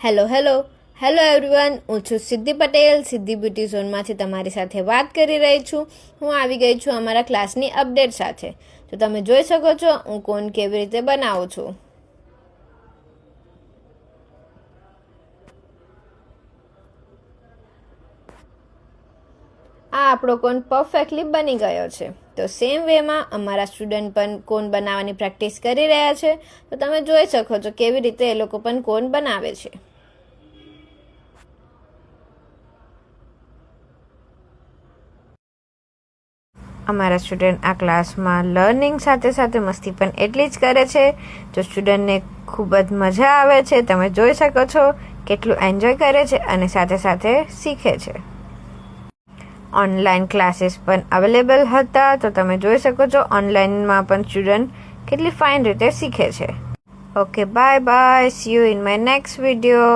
Hello everyone, હું છું સિદ્ધિ પટેલ. સિદ્ધિ બ્યુટી ઝોનમાંથી તમારી સાથે વાત કરી રહી છું. હું આવી ગઈ છું અમારા ક્લાસની અપડેટ સાથે. તો તમે જોઈ શકો છો હું કોન કેવી રીતે બનાવું છું. આ આપણો કોન પરફેક્ટલી બની ગયો છે. તો સેમ વેમાં અમારા સ્ટુડન્ટ પણ કોન બનાવવાની પ્રેક્ટિસ કરી રહ્યા છે. તો તમે જોઈ શકો છો કેવી રીતે એ લોકો પણ કોન બનાવે છે. અમારા સ્ટુડન્ટ આ ક્લાસમાં લર્નિંગ સાથે સાથે મસ્તી પણ એટલી જ કરે છે. જો સ્ટુડન્ટને ખૂબ જ મજા આવે છે. તમે જોઈ શકો છો કેટલું એન્જોય કરે છે અને સાથે સાથે શીખે છે. ઓનલાઈન ક્લાસીસ પણ અવેલેબલ હતા. તો તમે જોઈ શકો છો ઓનલાઈનમાં પણ સ્ટુડન્ટ કેટલી ફાઇન રીતે શીખે છે. Okay, bye see you in my next video.